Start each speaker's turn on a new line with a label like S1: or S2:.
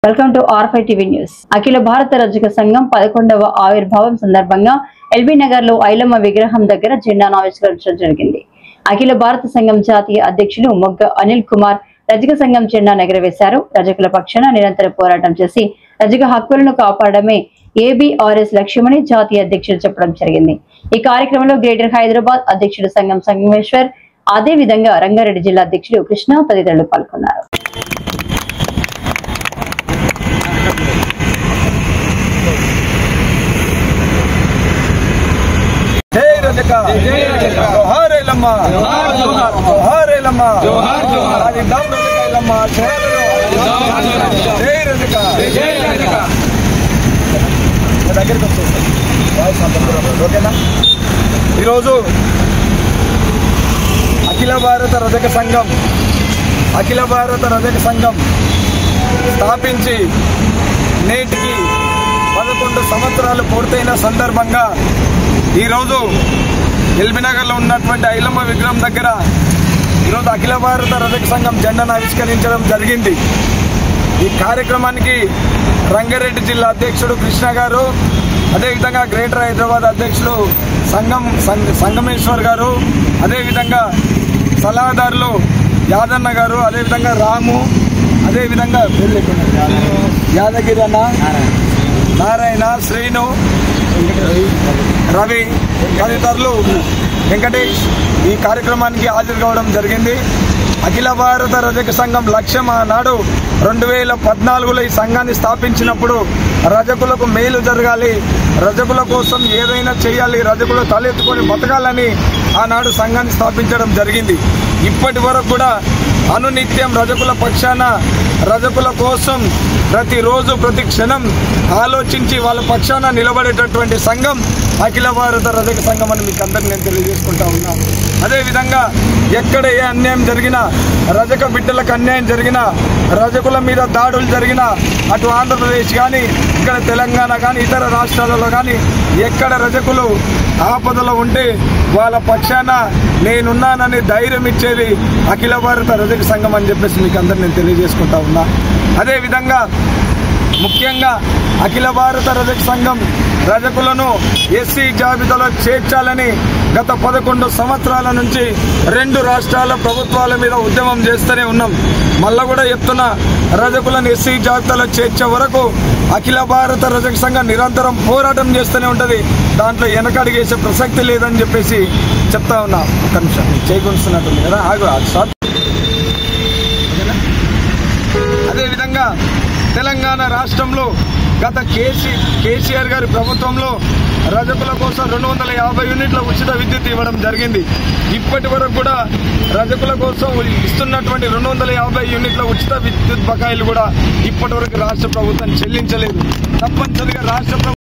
S1: Welcome to R5 TV news. Akhila Bharata Rajaka సంఘం 11వ ఆవిర్భావం సందర్భంగా ఎల్బీ నగర్ లో ఐలమ్మ విగ్రహం దగ్గర జెండాను ఆవిష్కరించడం జరిగింది. అఖిల భారత సంఘం జాతీయ అధ్యక్షులు మొగ్గ అనిల్ కుమార్ రజక సంఘం జెండాను ఎగురవేశారు. రజకుల పక్షాన నిరంతర పోరాటం చేసి రజక హక్కులను కాపాడమే ABRS లక్ష్యమని జాతీయ అధ్యక్షుడు చెప్పడం జరిగింది. ఈ కార్యక్రమంలో గ్రేటర్ హైదరాబాద్ అధ్యక్షుడు సంఘం సంగమేశ్వర్, అదే విధంగా రంగారెడ్డి జిల్లా అధ్యక్షుడు కృష్ణ తదితరులు పాల్గొన్నారు.
S2: ఈరోజు అఖిల భారత రజక సంఘం స్థాపించి నేటికి 11 సంవత్సరాలు పూర్తయిన సందర్భంగా ఈరోజు ఎల్బీనగర్లో ఉన్నటువంటి ఐలమ్మ విగ్రహం దగ్గర ఈరోజు అఖిల భారత రజక సంఘం జెండాను ఆవిష్కరించడం జరిగింది. ఈ కార్యక్రమానికి రంగారెడ్డి జిల్లా అధ్యక్షుడు కృష్ణ గారు, అదేవిధంగా గ్రేటర్ హైదరాబాద్ అధ్యక్షుడు సంగమేశ్వర్ గారు, అదేవిధంగా సలహాదారులు యాదన్న గారు, అదేవిధంగా రాము, అదేవిధంగా యాదగిరి అన్న, నారాయణ, శ్రీను, రవి తదితరులు, వెంకటేష్ ఈ కార్యక్రమానికి హాజరు కావడం జరిగింది. అఖిల భారత రజక సంఘం లక్ష్యం ఆనాడు 2014లో ఈ సంఘాన్ని స్థాపించినప్పుడు రజకులకు మేలు జరగాలి, రజకుల కోసం ఏదైనా చేయాలి, రజకులు తలెత్తుకొని బతకాలని ఆనాడు సంఘాన్ని స్థాపించడం జరిగింది. ఇప్పటి వరకు కూడా అనునిత్యం రజకుల పక్షాన రజకుల కోసం ప్రతిరోజు ప్రతి క్షణం ఆలోచించి వాళ్ళ పక్షాన నిలబడేటటువంటి సంఘం అఖిల భారత రజక సంఘం అని మీకు అందరికీ నేను తెలియజేసుకుంటా ఉన్నాను. అదేవిధంగా ఎక్కడ ఏ అన్యాయం జరిగినా, రజక బిడ్డలకు అన్యాయం జరిగినా, రజకుల మీద దాడులు జరిగినా, అటు ఆంధ్రప్రదేశ్ కానీ ఇక్కడ తెలంగాణ కానీ ఇతర రాష్ట్రాలలో కానీ ఎక్కడ రజకులు ఆపదలో ఉంటే వాళ్ళ పక్షాన నేనున్నానని ధైర్యం ఇచ్చేది అఖిల భారత రజక సంఘం అని చెప్పేసి మీకు అందరికీ నేను తెలియజేసుకుంటా ఉన్నా. అదేవిధంగా ముఖ్యంగా అఖిల భారత రజక సంఘం రజకులను SC జాబితాలో చేర్చాలని గత 11 సంవత్సరాల నుంచి 2 రాష్ట్రాల ప్రభుత్వాల మీద ఉద్యమం చేస్తూనే ఉన్నాం. మళ్ళా కూడా చెప్తున్నా, రజకులను SC జాబితాలో చేర్చే వరకు అఖిల భారత రజక సంఘం నిరంతరం పోరాటం చేస్తూనే ఉంటుంది. దాంట్లో వెనకడిగేసే ప్రసక్తి లేదని చెప్పేసి చెప్తా ఉన్నా. ఒక్క నిమిషం చేకూరుస్తున్నట్టుంది కదా, ఆగు. అదేవిధంగా తెలంగాణ రాష్ట్రంలో గత కేసీఆర్ గారి ప్రభుత్వంలో రజకుల కోసం 250 యూనిట్ల ఉచిత విద్యుత్ ఇవ్వడం జరిగింది. ఇప్పటి వరకు కూడా రజకుల కోసం ఇస్తున్నటువంటి 250 యూనిట్ల ఉచిత విద్యుత్ బకాయిలు కూడా ఇప్పటి వరకు రాష్ట్ర ప్రభుత్వం చెల్లించలేదు. తప్పనిసరిగా రాష్ట్ర